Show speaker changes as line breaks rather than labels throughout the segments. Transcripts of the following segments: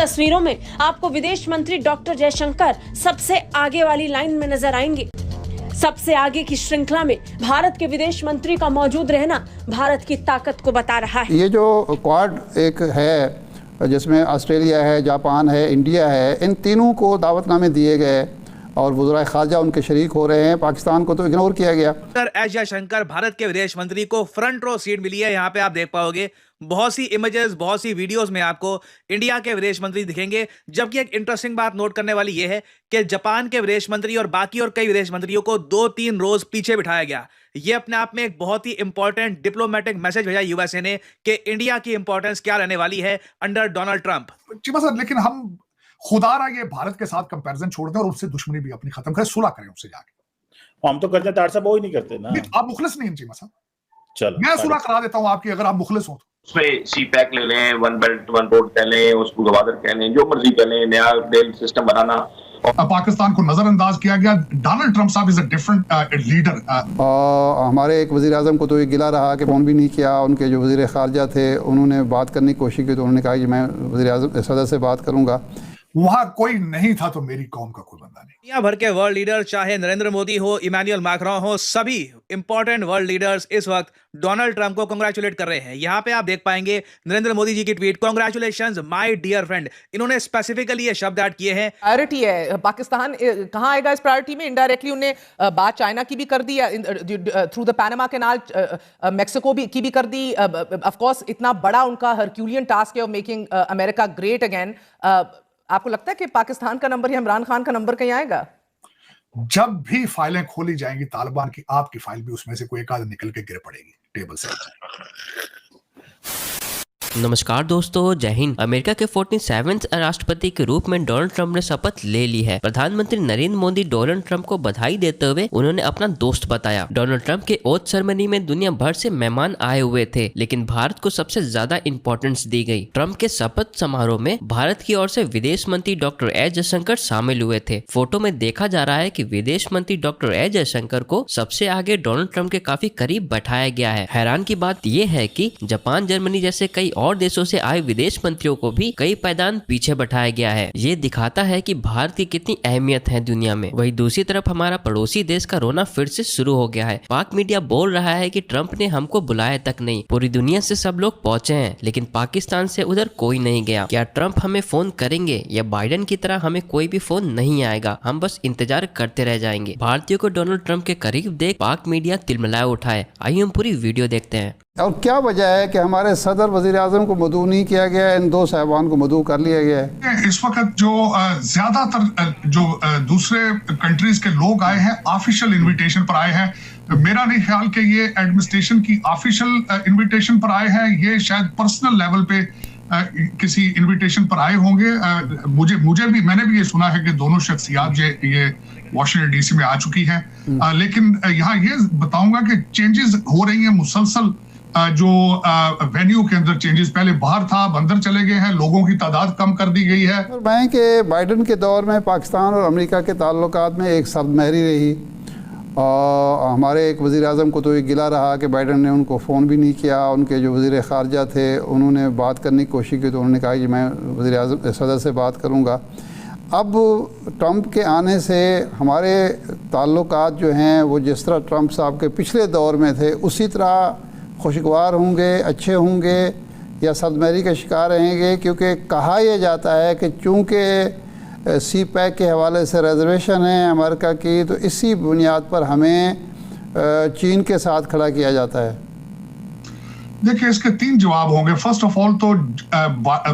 तस्वीरों में आपको विदेश मंत्री डॉक्टर जयशंकर सबसे आगे वाली लाइन में नजर आएंगे। सबसे आगे की श्रृंखला में भारत के विदेश मंत्री का मौजूद रहना भारत की ताकत को बता रहा है।
ये जो क्वाड एक है जिसमें ऑस्ट्रेलिया है, जापान है, इंडिया है, इन तीनों को दावतनामे दिए गए और वज़ीर ख़ारजा उनके शरीक हो रहे हैं। पाकिस्तान को तो इग्नोर किया गया।
डॉक्टर एस जयशंकर भारत के विदेश मंत्री को फ्रंट रो सीट मिली है। यहाँ पे आप देख पाओगे बहुत सी इमेजेस, बहुत सी वीडियोस में आपको इंडिया के विदेश मंत्री दिखेंगे। जबकि एक इंटरेस्टिंग बात नोट करने वाली यह है कि जापान के विदेश मंत्री और बाकी और कई विदेश मंत्रियों को 2-3 रोज पीछे बिठाया गया। ये अपने आप में एक बहुत ही इंपॉर्टेंट डिप्लोमेटिक मैसेज भेजा यूएसए ने कि इंडिया की इंपॉर्टेंस क्या रहने वाली है under Donald Trump.
Cheema sir, लेकिन हम खुदारा ये भारत के साथ कंपैरिजन छोड़ दें और उससे दुश्मनी भी अपनी खत्म करें, सुलह करें उससे जाके।
हम तो करते हैं, साहब वो ही नहीं करते ना।
आप मुखलिस नहीं हैं चीमा साहब।
चलो
मैं सुलह करा देता हूं आपकी, अगर आप मुखलिस हो।
उसमें सी पैक ले लें, वन बेल्ट वन रोड कह लें, उसको गवादर कह लें, जो मर्जी कह लें, नया रेल सिस्टम बनाना।
पाकिस्तान को नजरअंदाज किया गया। डोनाल्ड ट्रंप साहब इज अ डिफरेंट लीडर।
हमारे एक वज़ीर आज़म को तो ये गिला रहा कि फ़ोन भी नहीं किया। उनके जो वज़ीर ख़ारजा थे उन्होंने बात करने की कोशिश की तो उन्होंने कहा कि मैं वज़ीर आज़म सदर से बात करूँगा।
वहां कोई नहीं था तो मेरी कौम का कोई बंदा नहीं।
दुनिया भर के वर्ल्ड लीडर, चाहे नरेंद्र मोदी हो, इमैनुअल मैक्रोन हो, सभी इंपॉर्टेंट वर्ल्ड लीडर्स इस वक्त डोनाल्ड ट्रंप को कांग्रेचुलेट कर रहे हैं। यहाँ पे आप देख पाएंगे नरेंद्र मोदी जी की tweet, congratulations my dear friend. इन्होंने स्पेसिफिकली ये शब्द ऐड किए हैं।
प्रायोरिटी है पाकिस्तान, कहाँ आएगा इस प्रायोरिटी में? इनडायरेक्टली उन्हें बात चाइना की भी कर दी, through the Panama Canal Mexico की भी कर दी। ऑफ कोर्स इतना बड़ा उनका हरक्यूलियन टास्क है of making America great again. आपको लगता है कि पाकिस्तान का नंबर या इमरान खान का नंबर कहीं आएगा?
जब भी फाइलें खोली जाएंगी तालिबान की, आपकी फाइल भी उसमें से कोई एक आध निकल के गिर पड़ेगी टेबल से।
नमस्कार दोस्तों, जय हिंद। अमेरिका के 47वें राष्ट्रपति के रूप में डोनाल्ड ट्रंप ने शपथ ले ली है। प्रधानमंत्री नरेंद्र मोदी डोनाल्ड ट्रंप को बधाई देते हुए उन्होंने अपना दोस्त बताया। डोनाल्ड ट्रंप के ओथ सेरेमनी में दुनिया भर से मेहमान आए हुए थे, लेकिन भारत को सबसे ज्यादा इंपॉर्टेंस दी गई। ट्रंप के शपथ समारोह में भारत की ओर से विदेश मंत्री डॉक्टर एस जयशंकर शामिल हुए थे। फोटो में देखा जा रहा है कि विदेश मंत्री डॉक्टर एस जयशंकर को सबसे आगे डोनाल्ड ट्रंप के काफी करीब बैठाया गया है। हैरान की बात यह है कि जापान, जर्मनी जैसे कई और देशों से आए विदेश मंत्रियों को भी कई पायदान पीछे बैठाया गया है। ये दिखाता है कि भारत की कितनी अहमियत है दुनिया में। वहीं दूसरी तरफ हमारा पड़ोसी देश का रोना फिर से शुरू हो गया है। पाक मीडिया बोल रहा है कि ट्रंप ने हमको बुलाया तक नहीं, पूरी दुनिया से सब लोग पहुंचे हैं, लेकिन पाकिस्तान से उधर कोई नहीं गया। क्या ट्रंप हमें फोन करेंगे या बाइडेन की तरह हमें कोई भी फोन नहीं आएगा? हम बस इंतजार करते रह जाएंगे। भारतीयों को डोनाल्ड ट्रंप के करीब देख पाक मीडिया तिलमिलाए उठाए। आइए हम पूरी वीडियो देखते हैं।
और क्या वजह है कि हमारे सदर वज़ीर आज़म को मदऊ नहीं किया गया, इन दो साहिबान को मदऊ कर लिया गया है?
इस वक्त जो ज्यादातर जो दूसरे कंट्रीज के लोग आए हैं ऑफिशियल इनविटेशन पर आए हैं। मेरा नहीं ख्याल कि ये एडमिनिस्ट्रेशन की ऑफिशियल इनविटेशन पर आए हैं, ये शायद पर्सनल लेवल पे किसी इनविटेशन पर आए होंगे। मुझे भी, मैंने भी ये सुना है कि दोनों शख्सियात ये वॉशिंगटन डीसी में आ चुकी हैं। लेकिन यहाँ ये बताऊंगा कि चेंजेस हो रही हैं मुसलसल। जो वेन्यू के अंदर चेंजेस, पहले बाहर था, अब अंदर चले गए हैं, लोगों की तादाद कम कर दी गई है।
मैं कि बाइडेन के दौर में पाकिस्तान और अमेरिका के ताल्लुकात में एक शब्दमहरी रही और हमारे एक वज़ीर आज़म को तो ये गिला रहा कि बाइडेन ने उनको फ़ोन भी नहीं किया। उनके जो वज़ीर ख़ारजा थे उन्होंने बात करने की कोशिश की तो उन्होंने कहा कि मैं वज़ीर आज़म सदर से बात करूँगा। अब ट्रंप के आने से हमारे ताल्लुकात जो हैं वो जिस तरह ट्रंप साहब के पिछले दौर में थे उसी तरह खुशगवार होंगे, अच्छे होंगे या सदमहरी का शिकार रहेंगे? क्योंकि कहा यह जाता है कि चूँकि सी पैक के हवाले से रिजर्वेशन है अमेरिका की, तो इसी बुनियाद पर हमें चीन के साथ खड़ा किया जाता है।
देखिए, इसके 3 जवाब होंगे। फर्स्ट ऑफ ऑल तो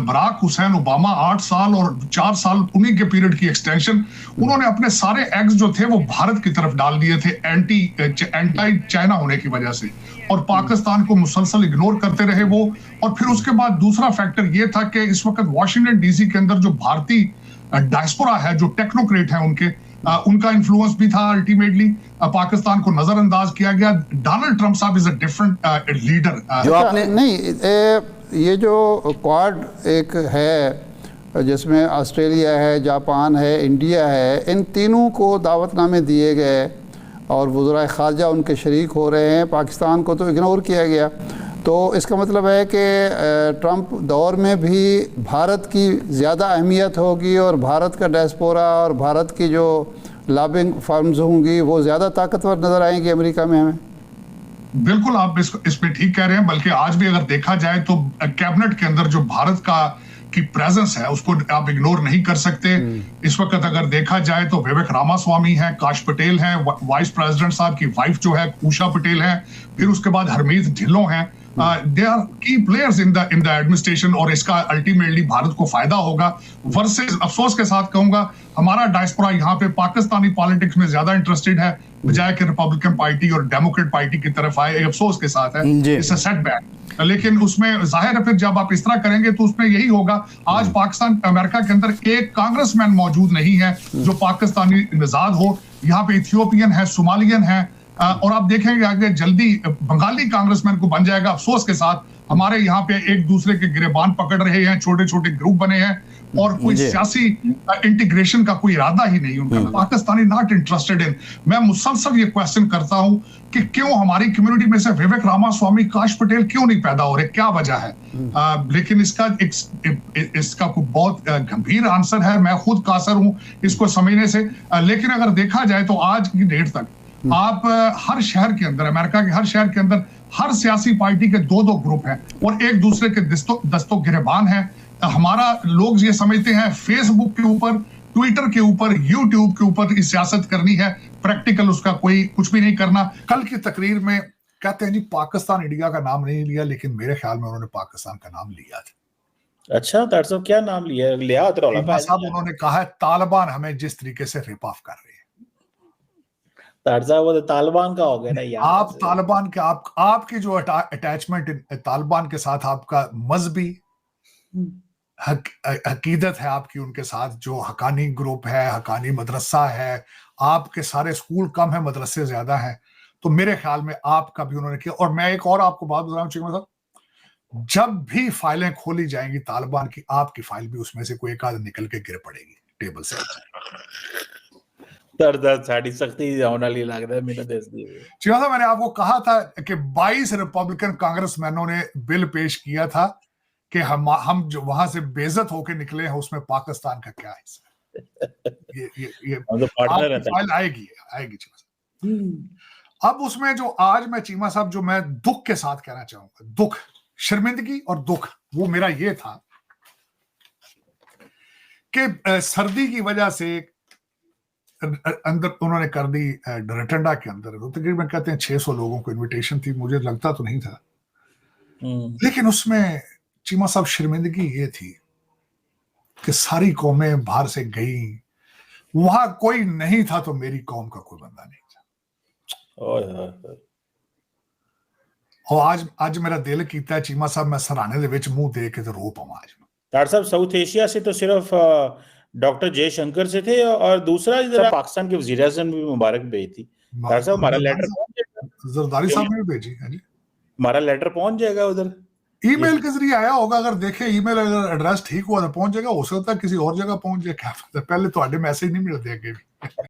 बराक हुसैन ओबामा 8 साल और 4 साल उन्हीं के पीरियड की एक्सटेंशन, उन्होंने अपने सारे एग्स जो थे वो भारत की तरफ डाल दिए थे एंटी चाइना होने की वजह से, और पाकिस्तान को मुसलसल इग्नोर करते रहे वो। और फिर उसके बाद दूसरा फैक्टर ये था कि इस वक्त वॉशिंगटन डीसी के अंदर जो भारतीय डायस्पोरा है, जो टेक्नोक्रेट है, उनका इन्फ्लुएंस भी था। अल्टीमेटली पाकिस्तान को नजरअंदाज किया गया। डोनाल्ड ट्रंप साहब इज अ डिफरेंट लीडर।
जो आपने नहीं, ये जो क्वाड एक है जिसमें ऑस्ट्रेलिया है, जापान है, इंडिया है, इन तीनों को दावतनामे दिए गए और वज़ीर ख़ारजा उनके शरीक हो रहे हैं। पाकिस्तान को तो इग्नोर किया गया। तो इसका मतलब है कि ट्रंप दौर में भी भारत की ज़्यादा अहमियत होगी और भारत का डायस्पोरा और भारत की जो लॉबिंग फर्म्स होंगी वो ज़्यादा ताकतवर नज़र आएंगी अमेरिका में हमें।
बिल्कुल आप इसमें ठीक कह रहे हैं, बल्कि आज भी अगर देखा जाए तो कैबिनेट के अंदर जो भारत की प्रेजेंस है उसको आप इग्नोर नहीं कर सकते। इस वक्त अगर देखा जाए तो विवेक रामास्वामी है, काश पटेल है, वाइस प्रेसिडेंट साहब की वाइफ जो है उषा पटेल है, फिर उसके बाद हरमीत ढिल्लों है। दे आर की प्लेयर्स इन द एडमिनिस्ट्रेशन और इसका अल्टीमेटली भारत को फायदा होगा। वर्सेस अफसोस के साथ कहूंगा हमारा डायस्पोरा यहाँ पे पाकिस्तानी पॉलिटिक्स में ज्यादा इंटरेस्टेड है बजाय कि रिपब्लिकन पार्टी और डेमोक्रेट पार्टी की तरफ आए। अफसोस के साथ है, इट्स अ सेटबैक। लेकिन उसमें जाहिर है फिर जब आप इस तरह करेंगे तो उसमें यही होगा। आज पाकिस्तान अमेरिका के अंदर एक कांग्रेसमैन मौजूद नहीं है जो पाकिस्तानी मिजाज हो। यहाँ पे इथियोपियन है, सोमालियन है, और आप देखेंगे आगे जल्दी बंगाली कांग्रेसमैन को बन जाएगा। अफसोस के साथ हमारे यहाँ पे एक दूसरे के गिरेबान पकड़ रहे हैं, छोटे छोटे ग्रुप बने हैं और कोई सियासी इंटीग्रेशन का कोई इरादा ही नहीं उनका। Pakistani not interested in. मैं मुसलसल ये क्वेश्चन करता हूं कि क्यों हमारी कम्युनिटी में से विवेक रामास्वामी, काश पटेल क्यों नहीं पैदा हो रहे, क्या वजह है? लेकिन इसका कोई बहुत गंभीर आंसर है। मैं खुद कासर हूं इसको समझने से। लेकिन अगर देखा जाए तो आज की डेट तक आप हर शहर के अंदर, अमेरिका के हर शहर के अंदर हर सियासी पार्टी के दो ग्रुप हैं और एक दूसरे के दस्तों गिरेबान हैं। हमारा लोग ये समझते हैं फेसबुक के ऊपर, ट्विटर के ऊपर, यूट्यूब के ऊपर सियासत करनी है, प्रैक्टिकल उसका कोई कुछ भी नहीं करना। कल की तकरीर में कहते हैं जी पाकिस्तान इंडिया का नाम नहीं लिया, लेकिन मेरे ख्याल में उन्होंने पाकिस्तान का नाम लिया था।
अच्छा तारसब क्या नाम लिया
साहब उन्होंने कहा है तालिबान हमें जिस तरीके से रिप ऑफ कर रहे हैं।
वो तो तालिबान का हो गया ना यार।
आप तालिबान के आपकी जो अटैचमेंट तालिबान के साथ, आपका मजहबी अकीदत है आपकी उनके साथ, जो हकानी ग्रुप है, हकानी मदरसा है, आपके सारे स्कूल कम है, मदरसे ज्यादा हैं, तो मेरे ख्याल में आपका भी उन्होंने किया। और मैं एक और आपको बात बता रहा हूँ, जब भी फाइलें खोली जाएंगी तालिबान की, आपकी फाइल भी उसमें से कोई एक आध निकल के गिर पड़ेगी टेबल से। मैंने आपको कहा था कि 22 रिपब्लिकन कांग्रेसमैनों ने बिल पेश किया था कि हम जो वहां से बेइज्जत होकर निकले हैं उसमें पाकिस्तान का क्या हिस्सा है। ये फाइल आएगी चीमा साहब। अब उसमें जो आज मैं चीमा साहब जो मैं दुख के साथ कहना चाहूंगा, दुख, शर्मिंदगी और दुख, वो मेरा ये था कि सर्दी की वजह से अंदर उन्होंने कर दी रटंडा के अंदर, तो तकरीबन कहते हैं 600 लोगों को इनविटेशन थी, मुझे लगता तो नहीं था, लेकिन उसमें चीमा साहब शर्मिंदगी ये थी कि सारी कौमें बाहर से गई, वहां कोई नहीं था तो मेरी कौम का कोई बंदा नहीं था। और आज मेरा दिल कीता है चीमा साहब मैं सराहने दे विच मुंह दे के तो रो पावां। आज
डॉक्टर साहब साउथ एशिया से तो सिर्फ डॉक्टर जयशंकर से थे, और दूसरा इधर पाकिस्तान के वजीर आज़म भी मुबारक भेजी थी। डॉक्टर साहब हमारा लेटर पहुंच जाएगा,
जरदारी साहब ने भेजी है जी,
हमारा लेटर पहुंच जाएगा उधर,
ईमेल के जरिए आया होगा। अगर देखें ईमेल अगर एड्रेस ठीक हुआ तो पहुंच जाएगा, हो सकता है किसी और जगह पहुंच जाए, क्या पता, पहले तो मैसेज नहीं मिलते आगे भी।